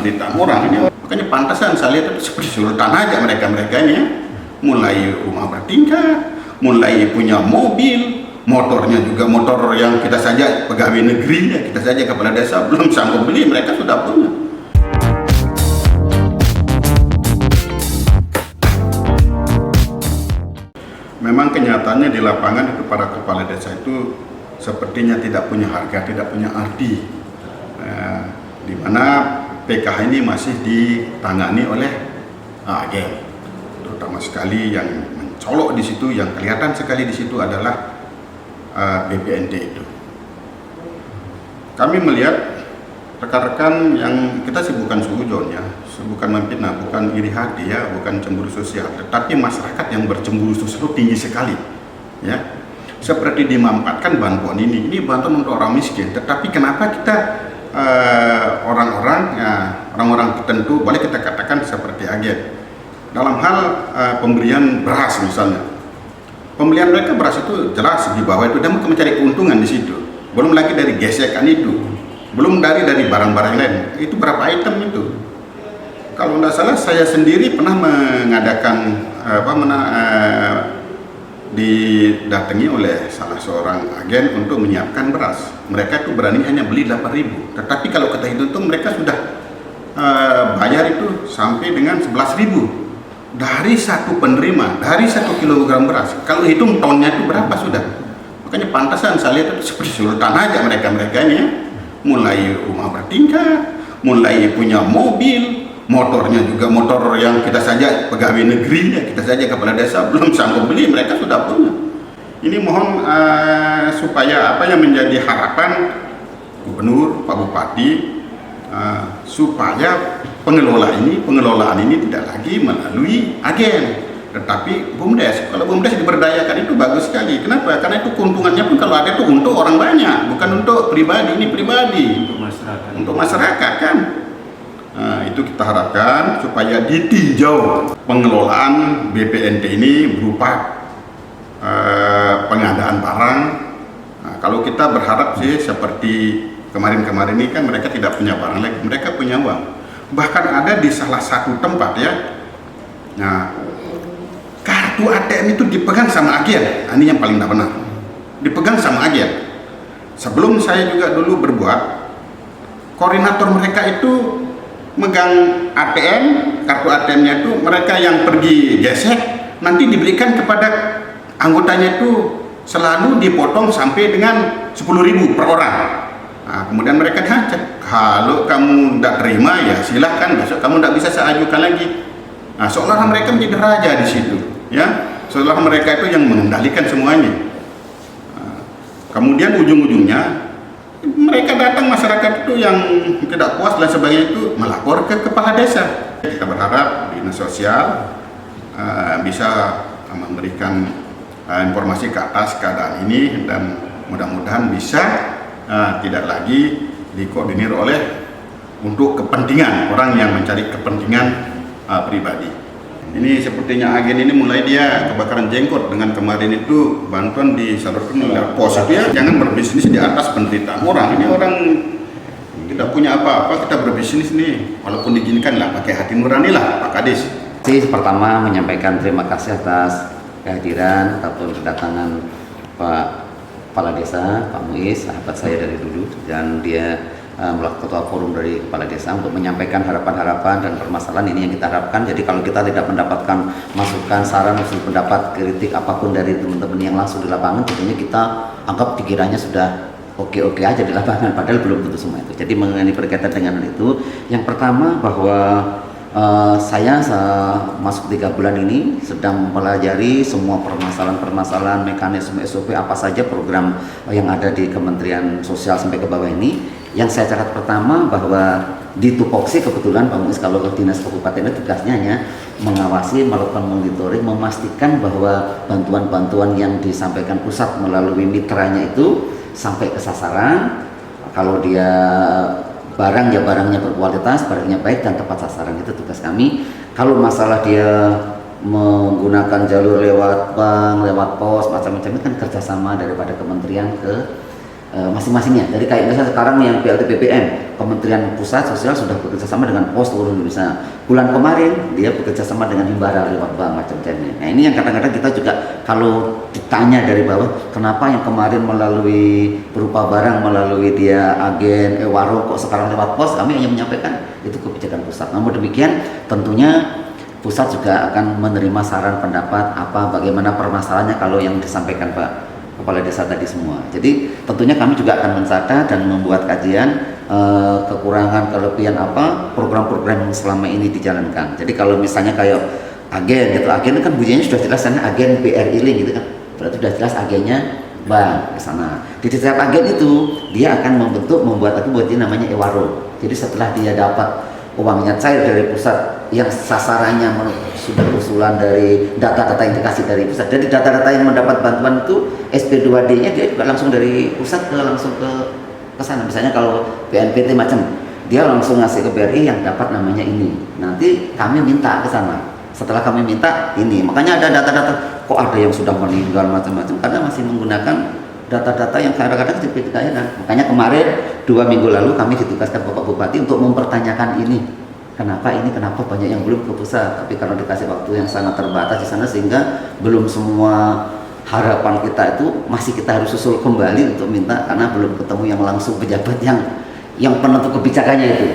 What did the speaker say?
penderitaan orang ini. Makanya pantasan saya lihat itu seperti sultan aja mereka ini ya. Mulai rumah bertingkat, mulai punya mobil, motornya juga motor yang kita saja pegawai negeri ya, kita saja kepala desa belum sanggup beli, mereka sudah punya. Memang kenyataannya di lapangan itu para kepala desa itu sepertinya tidak punya harga, tidak punya arti, di mana PKH ini masih ditangani oleh agen. Terutama sekali yang mencolok di situ, yang kelihatan sekali di situ adalah BPNT itu. Kami melihat rekan-rekan yang kita sih bukan suujon ya, bukan memfitnah, bukan iri hati ya, bukan cemburu sosial, tetapi masyarakat yang bercemburu sosial itu tinggi sekali ya. Seperti dimanfaatkan bantuan ini bantuan untuk orang miskin, tetapi kenapa kita orang-orang tertentu boleh kita katakan seperti agen dalam hal pemberian beras misalnya. Pembelian mereka beras itu jelas di bawah itu, dan mencari keuntungan di situ. Belum lagi dari gesekan itu, belum dari barang-barang lain. Itu berapa item itu? Kalau tidak salah saya sendiri pernah mengadakan didatangi oleh salah seorang agen untuk menyiapkan beras. Mereka itu berani hanya beli 8.000, tetapi kalau kita hitung mereka sudah bayar itu sampai dengan 11.000 dari satu penerima, dari 1 kilogram beras. Kalau hitung tonnya itu berapa sudah. Makanya pantasan saya lihat itu seperti sultan aja mereka ini ya. Mulai rumah bertingkat, mulai punya mobil, motornya juga motor yang kita saja pegawai negeri ya, kita saja kepala desa belum sanggup beli, mereka sudah punya. Ini mohon supaya apa yang menjadi harapan gubernur, Pak Bupati, supaya pengelolaan ini tidak lagi melalui agen, tetapi BUMDes. Kalau BUMDes diberdayakan itu bagus sekali. Kenapa? Karena itu keuntungannya pun kalau ada itu untuk orang banyak, bukan untuk pribadi. Ini pribadi, untuk masyarakat kan. Nah, itu kita harapkan supaya ditinjau pengelolaan BPNT ini berupa pengadaan barang. Nah, kalau kita berharap sih seperti kemarin ini kan mereka tidak punya barang lagi, mereka punya uang. Bahkan ada di salah satu tempat ya. Nah, kartu ATM itu dipegang sama agen. Nah, ini yang paling tidak benar. Dipegang sama agen. Sebelum saya juga dulu berbuat, koordinator mereka itu megang ATM, kartu ATM-nya itu mereka yang pergi gesek, nanti diberikan kepada anggotanya itu selalu dipotong sampai dengan 10.000 per orang. Nah, kemudian mereka dihancet. Kalau kamu tidak terima ya silahkan, besok kamu tidak bisa saya ajukan lagi. Nah, seolah mereka menjadi raja di situ, ya. Seolah mereka itu yang mengendalikan semuanya. Nah, kemudian ujung-ujungnya mereka datang, masyarakat itu yang tidak puas dan sebagainya itu melapor ke kepala desa. Kita berharap dinas sosial bisa memberikan informasi ke atas keadaan ini, dan mudah-mudahan bisa tidak lagi dikoordinir oleh untuk kepentingan orang yang mencari kepentingan pribadi. Ini sepertinya agen ini mulai dia kebakaran jenggot dengan kemarin itu bantuan disalurkan oleh pos itu ya. Jangan berbisnis di atas penderitaan orang. Ini orang tidak punya apa-apa, kita berbisnis nih, walaupun diizinkan lah pakai hati nurani lah Pak Kadis. Pertama menyampaikan terima kasih atas kehadiran ataupun kedatangan Pak Kepala Desa, Pak Muiz, sahabat saya dari dulu, dan dia melakukan ketua forum dari Kepala Desa untuk menyampaikan harapan-harapan dan permasalahan ini yang kita harapkan. Jadi kalau kita tidak mendapatkan masukan, saran, usul, pendapat, kritik apapun dari teman-teman yang langsung di lapangan, tentunya kita anggap pikirannya sudah oke-oke aja di lapangan, padahal belum tentu semua itu. Jadi mengenai berkaitan dengan itu, yang pertama bahwa saya masuk 3 bulan ini sedang mempelajari semua permasalahan-permasalahan, mekanisme SOP apa saja program yang ada di Kementerian Sosial sampai ke bawah ini. Yang saya catat pertama bahwa di Tupoksi kebetulan Pak Muiz kalau dinas kabupaten itu tugasnya hanya mengawasi, melakukan monitoring, memastikan bahwa bantuan-bantuan yang disampaikan pusat melalui mitranya itu sampai ke sasaran. Kalau dia barang ya barangnya berkualitas, barangnya baik dan tepat sasaran, itu tugas kami. Kalau masalah dia menggunakan jalur lewat bank, lewat pos, macam-macam itu kan kerjasama daripada kementerian ke masing-masingnya. Jadi kayak misalnya sekarang yang PLT BPM, Kementerian Pusat Sosial sudah bekerja sama dengan Pos seluruh Indonesia. Bulan kemarin dia bekerja sama dengan Himbara lewat bank macam-macamnya. Nah ini yang kadang-kadang kita juga kalau ditanya dari bawah, kenapa yang kemarin melalui berupa barang melalui dia agen warung kok sekarang lewat pos, kami hanya menyampaikan itu kebijakan pusat. Namun demikian tentunya pusat juga akan menerima saran pendapat apa bagaimana permasalahannya kalau yang disampaikan Pak Kepala Desa tadi semua. Jadi tentunya kami juga akan mencatat dan membuat kajian kekurangan kelebihan apa program-program yang selama ini dijalankan. Jadi kalau misalnya kayak agen gitu, agen kan bunyinya sudah jelas kan agen BRI Link gitu kan, berarti sudah jelas agennya bank ke sana. Di setiap agen itu dia akan membuat lagi buat dia namanya Ewaro. Jadi setelah dia dapat uangnya cair dari pusat yang sasarannya sudah usulan dari data-data yang dikasih dari pusat. Jadi data-data yang mendapat bantuan itu SP2D-nya dia juga langsung dari pusat langsung ke sana. Misalnya kalau BNPT macam dia langsung ngasih ke BRI yang dapat namanya ini. Nanti kami minta ke sana. Setelah kami minta ini, makanya ada data-data kok ada yang sudah meninggal macam-macam karena masih menggunakan data-data yang kadang-kadang diperdagangkan. Makanya kemarin 2 minggu lalu kami ditugaskan Bapak Bupati untuk mempertanyakan ini. Kenapa banyak yang belum ke pusat? Tapi karena dikasih waktu yang sangat terbatas di sana sehingga belum semua harapan kita itu masih kita harus susul kembali untuk minta karena belum ketemu yang langsung pejabat yang penentu kebijakannya itu.